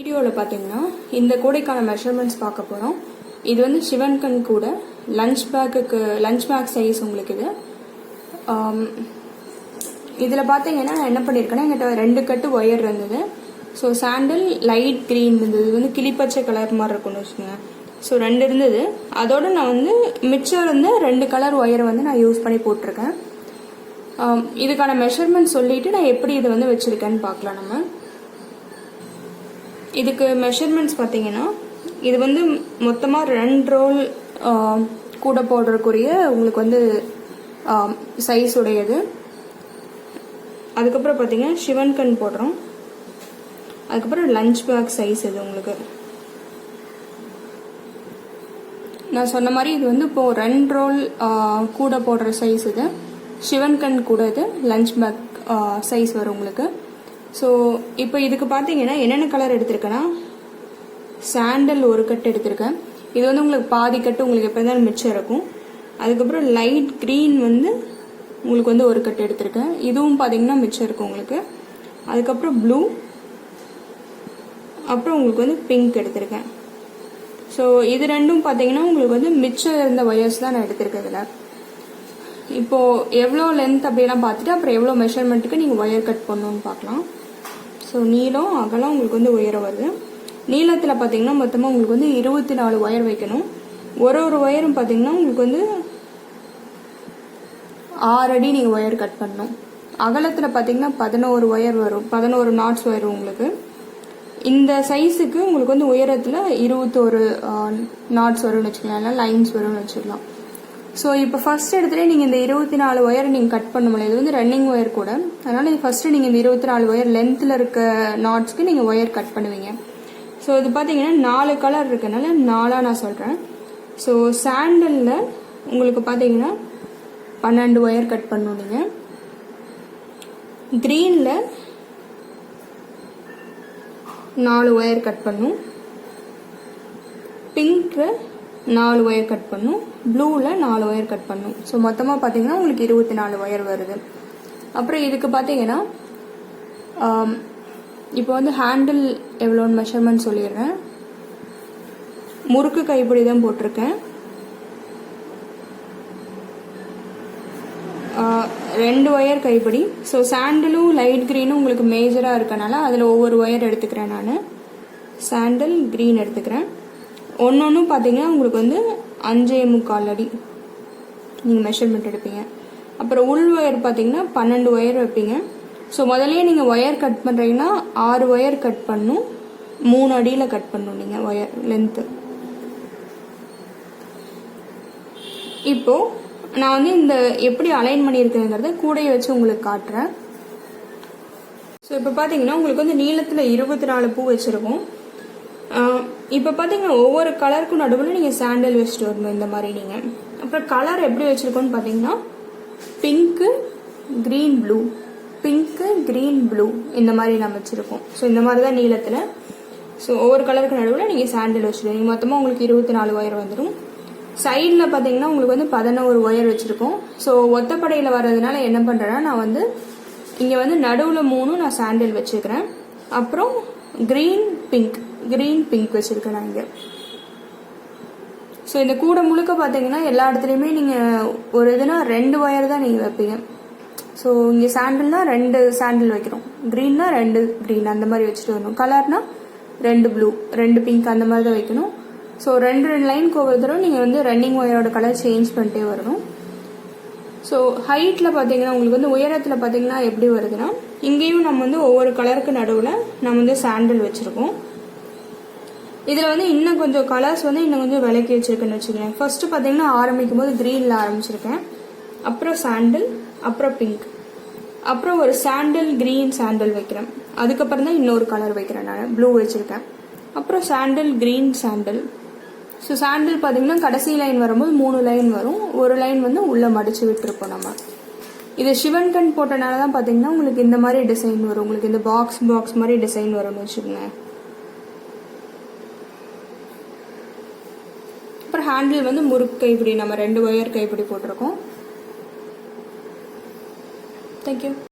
வீடியோவில் பார்த்தீங்கன்னா இந்த கூடைக்கான மெஷர்மெண்ட்ஸ் பார்க்க போகிறோம். இது வந்து சிவன் கண் கூடை லஞ்ச் பேக் சைஸ் உங்களுக்கு இது. இதில் பார்த்தீங்கன்னா என்ன பண்ணியிருக்கேன்னா என்கிட்ட 2 கட்டு ஒயர் இருந்தது. ஸோ சாண்டல் லைட் க்ரீன் இருந்தது, இது வந்து கிளிப்பச்சை கலர் மாதிரி இருக்கும்னு வச்சுக்கோங்க. ஸோ 2 இருந்தது. அதோடு நான் வந்து மிச்சம் இருந்த 2 கலர் ஒயரை வந்து நான் யூஸ் பண்ணி போட்டிருக்கேன். இதுக்கான மெஷர்மெண்ட் சொல்லிட்டு நான் எப்படி இதை வந்து வச்சுருக்கேன்னு பார்க்கலாம். நம்ம இதுக்கு மெஷர்மெண்ட்ஸ் பார்த்தீங்கன்னா இது வந்து மொத்தமாக 2 ரோல் கூட போடுறக்குரிய உங்களுக்கு வந்து சைஸ் உடையது. அதுக்கப்புறம் பார்த்தீங்கன்னா சிவன் கண் போடுறோம். அதுக்கப்புறம் லஞ்ச் பேக் சைஸ் இது உங்களுக்கு. நான் சொன்ன மாதிரி இது வந்து இப்போ 2 ரோல் கூட போடுற சைஸ் இது. சிவன் கண் கூட இது லஞ்ச் பேக் சைஸ் வரும் உங்களுக்கு. ஸோ இப்போ இதுக்கு பார்த்தீங்கன்னா என்னென்ன கலர் எடுத்திருக்கேன்னா சாண்டல் 1 கட்டு எடுத்திருக்கேன். இது வந்து உங்களுக்கு பாதி கட்டு உங்களுக்கு எப்போ இருந்தாலும் மிச்சம் இருக்கும். அதுக்கப்புறம் லைட் க்ரீன் வந்து உங்களுக்கு வந்து 1 கட்டு எடுத்திருக்கேன். இதுவும் பார்த்தீங்கன்னா மிச்சம் இருக்கும் உங்களுக்கு. அதுக்கப்புறம் ப்ளூ, அப்புறம் உங்களுக்கு வந்து பிங்க் எடுத்திருக்கேன். ஸோ இது ரெண்டும் பார்த்தீங்கன்னா உங்களுக்கு வந்து மிச்சம் இருந்த ஒயர்ஸ் தான் நான் எடுத்திருக்கேன் இதில். இப்போது எவ்வளோ லென்த் அப்படிலாம் பார்த்துட்டு அப்புறம் எவ்வளோ மெஷர்மெண்ட்டுக்கு நீங்கள் ஒயர் கட் பண்ணணும்னு பார்க்கலாம். ஸோ நீளம் அகலம் உங்களுக்கு வந்து உயரம் வருது. நீளத்தில் பார்த்தீங்கன்னா மொத்தமாக உங்களுக்கு வந்து 24 ஒயர் வைக்கணும். ஒரு ஒயரும் பார்த்தீங்கன்னா உங்களுக்கு வந்து 6 அடி நீங்கள் ஒயர் கட் பண்ணணும். அகலத்தில் பார்த்தீங்கன்னா 11 ஒயர் வரும், 11 நாட்ஸ் வரும் உங்களுக்கு. இந்த சைஸுக்கு உங்களுக்கு வந்து உயரத்தில் 21 நாட்ஸ் வரும்னு வச்சுக்கலாம், இல்லை லைன்ஸ் வரும்னு வச்சுக்கலாம். ஸோ இப்போ ஃபர்ஸ்ட் எடுத்துகிட்டே நீங்கள் இந்த 24 ஒயரை நீங்கள் கட் பண்ண முடியாது. இது வந்து ரன்னிங் ஒயர் கூட. அதனால் ஃபர்ஸ்ட்டு நீங்கள் இந்த 24 ஒயர் லென்த்தில் இருக்க நாட்ஸ்க்கு நீங்கள் ஒயர் கட் பண்ணுவீங்க. ஸோ இது பார்த்தீங்கன்னா 4 கலர் இருக்கனால 4 நான் சொல்கிறேன். ஸோ சாண்டலில் உங்களுக்கு பார்த்தீங்கன்னா 12 ஒயர் கட் பண்ணணும் நீங்கள். க்ரீனில் 4 ஒயர் கட் பண்ணும். பிங்க்கில் 4 ஒயர் கட் பண்ணும். ப்ளூவில் 4 ஒயர் கட் பண்ணும். ஸோ மொத்தமாக பார்த்தீங்கன்னா உங்களுக்கு 24 ஒயர் வருது. அப்புறம் இதுக்கு பார்த்தீங்கன்னா இப்போ வந்து ஹேண்டில் எவ்வளோன்னு மெஷர்மெண்ட் சொல்லிடுறேன். முறுக்கு கைப்பிடி தான் போட்டிருக்கேன். 2 ஒயர் கைப்பிடி. ஸோ சாண்டலும் லைட் க்ரீனும் உங்களுக்கு மேஜராக இருக்கனால அதில் ஒவ்வொரு ஒயர் எடுத்துக்கிறேன். நான் சாண்டல் க்ரீன் எடுத்துக்கிறேன். ஒன்று பார்த்தீங்கன்னா உங்களுக்கு வந்து 5.25 அடி நீங்கள் மெஷர்மெண்ட் எடுப்பீங்க. அப்புறம் உள் ஒயர் பார்த்தீங்கன்னா 12 ஒயர் வைப்பீங்க. ஸோ முதலே நீங்கள் ஒயர் கட் பண்ணுறீங்கன்னா 6 ஒயர் கட் பண்ணும், 3 அடியில் கட் பண்ணணும் நீங்கள் ஒயர் லென்த்து. இப்போது நான் வந்து இந்த எப்படி அலைன் பண்ணியிருக்கேங்கிறத கூடையை வச்சு உங்களுக்கு காட்டுறேன். ஸோ இப்போ பார்த்தீங்கன்னா உங்களுக்கு வந்து நீளத்தில் 24 பூ வச்சுருக்கோம். இப்போ பார்த்தீங்கன்னா ஒவ்வொரு கலருக்கும் நடுவில் நீங்கள் சாண்டல் வச்சுட்டு வரணும் இந்த மாதிரி நீங்கள். அப்புறம் கலர் எப்படி வச்சுருக்கோன்னு பார்த்தீங்கன்னா pink green blue, pink green blue இந்த மாதிரி நம்ம வச்சுருக்கோம். ஸோ இந்த மாதிரி தான் நீளத்தில். ஸோ ஒவ்வொரு கலருக்கு நடுவில் நீங்கள் சாண்டல் வச்சுருவீங்க. மொத்தமாக உங்களுக்கு 24 ஒயர் வந்துடும். சைடில் பார்த்தீங்கன்னா உங்களுக்கு வந்து 11 ஒயர் வச்சுருக்கோம். ஸோ ஒத்தப்படையில் வர்றதுனால என்ன பண்ணுறேன்னா நான் வந்து இங்கே வந்து நடுவில் 3 நான் சாண்டல் வச்சுக்கிறேன். அப்புறம் க்ரீன் பிங்க் வச்சுருக்கேன் நான் இங்கே. ஸோ இந்த கூடை முழுக்க பார்த்தீங்கன்னா எல்லா இடத்துலையுமே நீங்கள் ஒரு இதுனா 2 ஒயர் தான் நீங்கள் வைப்பீங்க. ஸோ இங்கே சாண்டல்னா 2 சாண்டல் வைக்கிறோம், க்ரீன்னா 2 க்ரீன் அந்த மாதிரி வச்சுட்டு வரணும். கலர்னா 2 ப்ளூ 2 பிங்க் அந்த மாதிரி தான் வைக்கணும். ஸோ 2 லைனுக்கு ஒவ்வொரு தடவை நீங்கள் வந்து ரன்னிங் ஒயரோட கலர் சேஞ்ச் பண்ணிட்டே வரணும். ஸோ ஹைட்டில் பார்த்தீங்கன்னா உங்களுக்கு வந்து உயரத்தில் பார்த்தீங்கன்னா எப்படி வருதுன்னா இங்கேயும் நம்ம வந்து ஒவ்வொரு கலருக்கு நடுவில் நம்ம வந்து சாண்டல் வச்சுருக்கோம். இதில் வந்து இன்னும் கொஞ்சம் கலர்ஸ் வந்து இன்னும் கொஞ்சம் விளக்கி வச்சுருக்கேன்னு வச்சுக்கோங்க. ஃபர்ஸ்ட்டு பார்த்தீங்கன்னா ஆரம்பிக்கும் போது க்ரீனில் ஆரம்பிச்சிருக்கேன், அப்புறம் சாண்டல், அப்புறம் பிங்க், அப்புறம் ஒரு சாண்டல் க்ரீன் சாண்டல் வைக்கிறேன். அதுக்கப்புறம் தான் இன்னொரு கலர் வைக்கிறேன், நான் ப்ளூ வச்சுருக்கேன். அப்புறம் sandal green sandal. So sandal பார்த்தீங்கன்னா கடைசி லைன் வரும்போது 3 லைன் வரும். ஒரு லைன் வந்து உள்ளே மடித்து விட்டுருப்போம் நம்ம. இது சிவன் கண் போட்டனால தான் பார்த்தீங்கன்னா உங்களுக்கு இந்த மாதிரி டிசைன் வரும். உங்களுக்கு இந்த பாக்ஸ் மாதிரி டிசைன் வரும்னு வச்சுக்கோங்க. அப்புறம் ஹேண்டில் வந்து முறுக்கு கைப்பிடி நம்ம 2 ஒயர் கைப்பிடி போட்டிருக்கோம். தேங்க்யூ.